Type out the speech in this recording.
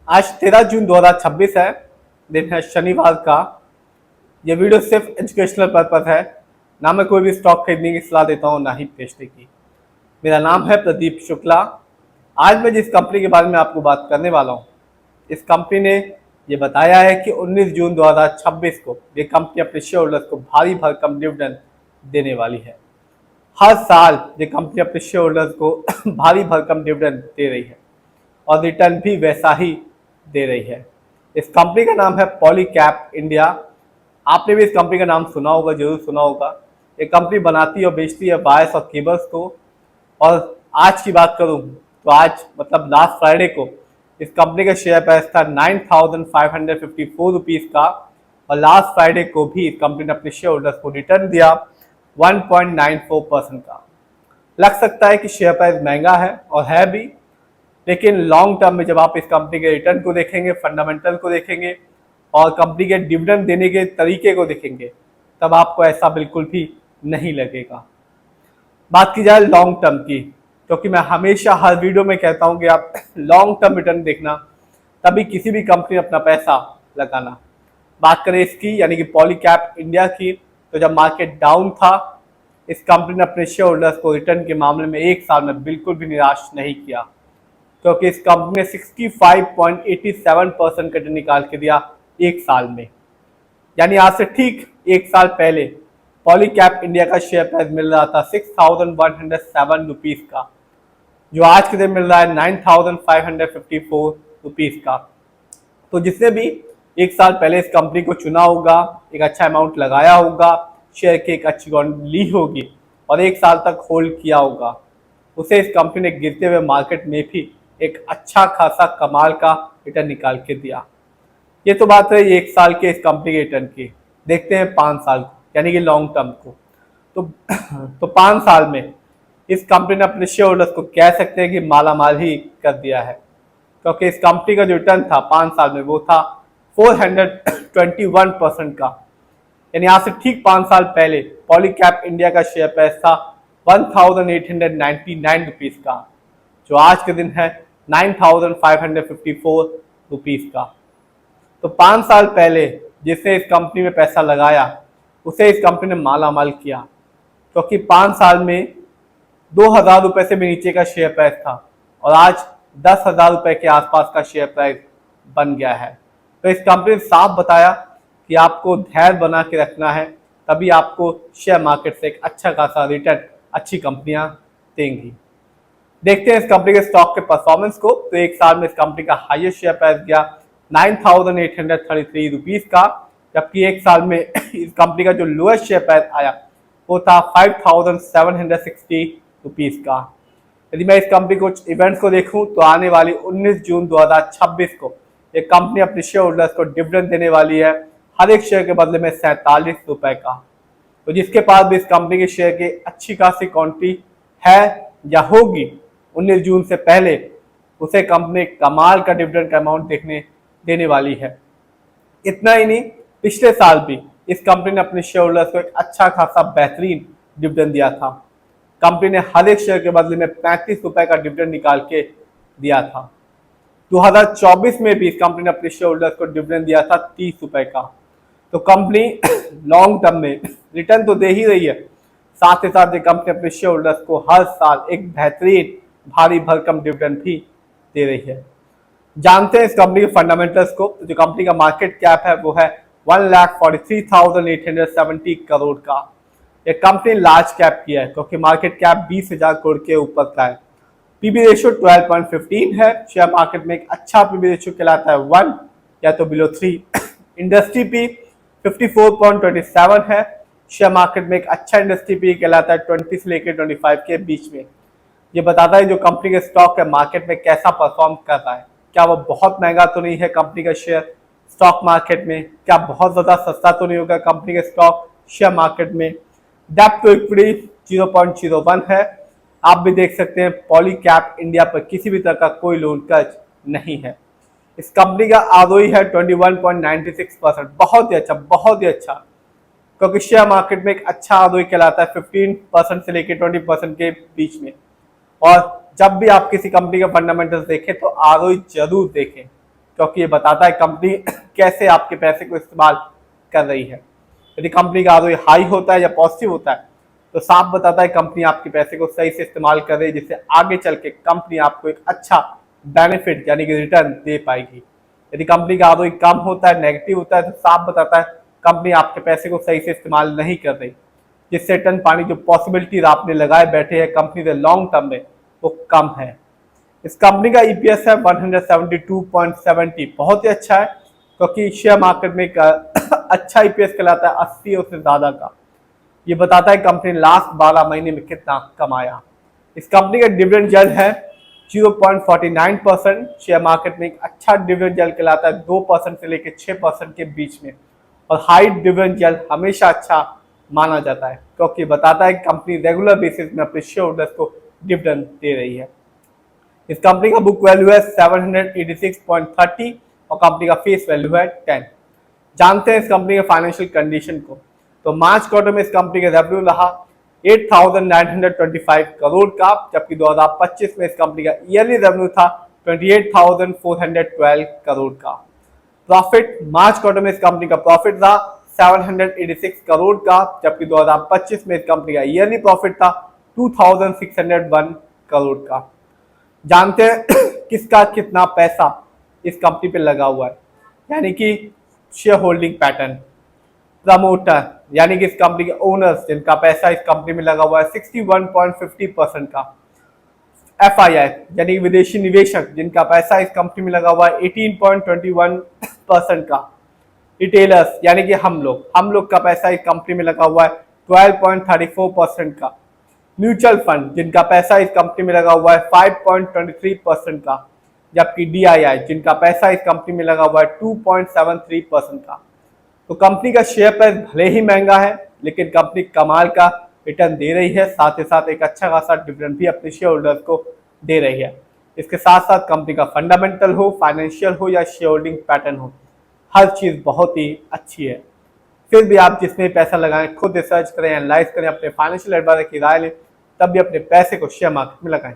आज 13 जून 2026 है। दिन है शनिवार का। ये वीडियो सिर्फ एजुकेशनल पर्पज है। ना मैं कोई भी स्टॉक खरीदने की सलाह देता हूँ, ना ही बेचने की। मेरा नाम है प्रदीप शुक्ला। आज मैं जिस कंपनी के बारे में आपको बात करने वाला हूँ, इस कंपनी ने ये बताया है कि 19 जून 2026 को ये कंपनी अपने शेयर होल्डर्स को भारी भरकम डिविडेंड देने वाली है। हर साल ये कंपनी अपने शेयर होल्डर्स को भारी भरकम डिविडेंड दे रही है और रिटर्न भी वैसा ही दे रही है। इस कंपनी का नाम है पॉलीकैप इंडिया। आपने भी इस कंपनी का नाम सुना होगा, जरूर सुना होगा। ये कंपनी बनाती और बेचती है वायर्स और केबल्स को। और आज की बात करूं तो आज मतलब लास्ट फ्राइडे को इस कंपनी का शेयर प्राइस था 9,554 रुपीज़ का। और लास्ट फ्राइडे को भी इस कंपनी ने अपने शेयर होल्डर्स को रिटर्न दिया 1.94% का। लग सकता है कि शेयर प्राइस महंगा है, और है भी, लेकिन लॉन्ग टर्म में जब आप इस कंपनी के रिटर्न को देखेंगे, फंडामेंटल को देखेंगे और कंपनी के डिविडेंड देने के तरीके को देखेंगे, तब आपको ऐसा बिल्कुल भी नहीं लगेगा। बात की जाए लॉन्ग टर्म की, क्योंकि मैं हमेशा हर वीडियो में कहता हूं कि आप लॉन्ग टर्म रिटर्न देखना, तभी किसी भी कंपनी अपना पैसा लगाना। बात करें इसकी यानी कि पॉलीकैप इंडिया की, तो जब मार्केट डाउन था, इस कंपनी ने अपने शेयर होल्डर्स को रिटर्न के मामले में एक साल में बिल्कुल भी निराश नहीं किया, क्योंकि इस कंपनी ने 65.87% का रिटर्न निकाल के दिया एक साल में। यानी आज से ठीक एक साल पहले पॉलीकैप इंडिया का शेयर प्राइस मिल रहा था 6,107 रुपीज़ का, जो आज के दिन मिल रहा है 9,554 रुपीज़ का। तो जिसने भी एक साल पहले इस कंपनी को चुना होगा, एक अच्छा अमाउंट लगाया होगा, शेयर की एक अच्छी क्वांटिटी ली होगी और एक साल तक होल्ड किया होगा, उसे इस कंपनी ने गिरते हुए मार्केट में भी एक अच्छा खासा कमाल का रिटर्न निकाल के दिया। ये तो बात है एक साल के इस कंपनी के रिटर्न की। देखते हैं 5 साल को, यानी कि लॉन्ग टर्म को। तो तो 5 साल में इस कंपनी ने अपने शेयर होल्डर्स को कह सकते हैं कि माला माल ही कर दिया है, क्योंकि इस कंपनी का जो रिटर्न था 5 साल में वो था 421% का। यानी आज से ठीक 5 साल पहले पॉलीकैप इंडिया का शेयर प्राइस था 1,899 रुपीज़ का, जो आज के दिन है 9,554 रुपीज़ का। तो 5 साल पहले जिसने इस कंपनी में पैसा लगाया, उसे इस कंपनी ने माला माल किया, क्योंकि 5 साल में 2,000 रुपये से भी नीचे का शेयर प्राइस था और आज 10,000 रुपये के आसपास का शेयर प्राइस बन गया है। तो इस कंपनी ने साफ बताया कि आपको धैर्य बना के रखना है, तभी आपको शेयर मार्केट से एक अच्छा खासा रिटर्न अच्छी कंपनियां देंगी। देखते हैं इस कंपनी के स्टॉक के परफॉर्मेंस को। तो एक साल में इस कंपनी का हाईएस्ट शेयर प्राइस गया 9,833 रुपीज़ का, जबकि एक साल में इस कंपनी का जो लोएस्ट शेयर प्राइस आया वो था 5,760 रुपीज़ का। यदि मैं इस कंपनी कुछ इवेंट्स को देखूं तो आने वाली 19 जून 2026 को ये कंपनी अपने शेयर होल्डर्स को डिविडेंड देने वाली है, हर एक शेयर के बदले में 47 रुपए का। तो जिसके पास भी इस कंपनी के शेयर की अच्छी खासी क्वांटिटी है या होगी 19 जून से पहले, उसे कंपनी कमाल का डिविडेंड का अमाउंट देने वाली है। इतना ही नहीं, पिछले साल भी इस कंपनी ने अपने शेयर होल्डर्स को एक अच्छा खासा बेहतरीन डिविडेंड दिया था। कंपनी ने हर एक शेयर के बदले में 35 रुपए का डिविडेंड निकाल के दिया था। 2024 में भी इस कंपनी ने अपने शेयर होल्डर्स को डिविडेंड दिया था 30 रुपए का। तो कंपनी लॉन्ग टर्म में रिटर्न तो दे ही रही है, साथ ही साथ ये कंपनी अपने शेयर होल्डर्स को हर साल एक बेहतरीन भारी भरकम डिविडेंड भी दे रही है। जानते हैं इस कंपनी के फंडामेंटल्स को। तो जो कंपनी का मार्केट कैप है वो है 1,43,870 करोड़ का। ये कंपनी लार्ज कैप की है, क्योंकि मार्केट कैप 20,000 करोड़ के ऊपर का है। पीबी रेशियो 12.15 है। शेयर मार्केट में एक अच्छा पीबी रेशियो कहलाता है 1 या तो बिलो 3। इंडस्ट्री पी 54.27 है। शेयर मार्केट में एक अच्छा इंडस्ट्री पी कहलाता है 20 से लेकर 25 के बीच में। ये बताता है जो कंपनी के स्टॉक है मार्केट में कैसा परफॉर्म कर रहा है। क्या वो बहुत महंगा तो नहीं है कंपनी का शेयर स्टॉक मार्केट में, क्या बहुत ज़्यादा सस्ता तो नहीं होगा कंपनी का स्टॉक शेयर मार्केट में। डेप्ट टू इक्विटी 0.01 है। आप भी देख सकते हैं पॉलीकैप इंडिया पर किसी भी तरह का कोई लोन कर्ज नहीं है। इस कंपनी का आरओई है 21.96%, बहुत ही अच्छा, बहुत ही अच्छा, क्योंकि शेयर मार्केट में एक अच्छा आरओई कहलाता है 15% से लेकर 20% के बीच में। और जब भी आप किसी कंपनी का फंडामेंटल्स देखें तो आरओई जरूर देखें, क्योंकि ये बताता है कंपनी कैसे आपके पैसे को इस्तेमाल कर रही है। यदि कंपनी का आरओई हाई होता है या पॉजिटिव होता है तो साफ बताता है कंपनी आपके पैसे को सही से इस्तेमाल कर रही है, जिससे आगे चल के कंपनी आपको एक अच्छा बेनिफिट यानी कि रिटर्न दे पाएगी। यदि कंपनी का आरओई कम होता है, नेगेटिव होता है, तो साफ बताता है कंपनी आपके पैसे को सही से इस्तेमाल नहीं कर रही, जिससे टन पानी जो पॉसिबिलिटीज आपने लगाए बैठे हैं कंपनी के लॉन्ग टर्म में वो कम है। इस कंपनी का ईपीएस है 172.70, बहुत ही अच्छा है क्योंकि शेयर मार्केट में एक अच्छा ईपीएस कहलाता है 80 और से ज्यादा का। ये बताता है कंपनी ने लास्ट 12 महीने में कितना कमाया। इस कंपनी का डिविडेंड यील्ड है 0.49%। शेयर मार्केट में एक अच्छा डिविडेंड यील्ड कहलाता है 2% से लेकर 6% के बीच में, और हाई डिविडेंड यील्ड हमेशा अच्छा माना जाता है क्योंकि बताता है कंपनी रेगुलर बेसिस में अपने शेयर होल्डर्स को डिविडेंड दे रही है। इस कंपनी का बुक वैल्यू है 786.30 और कंपनी का फेस वैल्यू है 10। जानते हैं इस कंपनी के फाइनेंशियल कंडीशन को। तो मार्च क्वार्टर में इस कंपनी का रेवेन्यू रहा 8,925 करोड़ का, जबकि 2025 में इस कंपनी का ईयरली रेवेन्यू था 28,412 करोड़ का। प्रॉफिट मार्च क्वार्टर में इस कंपनी का प्रॉफिट था 786 करोड़ का, जबकि 2025 में इस कंपनी का ईयरली प्रॉफिट था 2,601 करोड़ का। जानते हैं किसका कितना पैसा इस कंपनी पे लगा हुआ है, यानी कि शेयर होल्डिंग पैटर्न। प्रमोटर यानी कि इस कंपनी के ओनर्स जिनका पैसा इस कंपनी में लगा हुआ है 61.50% का। एफआईआई यानी विदेशी निवेशक जिनका पैसा इस कंपनी में लगा हुआ है 18.21% का। रिटेलर्स यानी कि हम लोग का पैसा इस कंपनी में लगा हुआ है 12.34% का। म्यूचुअल फंड जिनका पैसा इस कंपनी में लगा हुआ है 5.23% का, जबकि डीआईआई जिनका पैसा इस कंपनी में लगा हुआ है 2.73% का। तो कंपनी का शेयर प्राइस भले ही महंगा है लेकिन कंपनी कमाल का रिटर्न दे रही है, साथ ही साथ एक अच्छा खासा डिविडेंड भी अपने शेयर होल्डर्स को दे रही है। इसके साथ साथ कंपनी का फंडामेंटल हो, फाइनेंशियल हो या शेयर होल्डिंग पैटर्न हो, हर चीज बहुत ही अच्छी है। फिर भी आप जिसमें पैसा लगाएं खुद रिसर्च करें, एनालाइज करें, अपने फाइनेंशियल एडवाइजर की राय लें, तब भी अपने पैसे को शेयर मार्केट में लगाएं।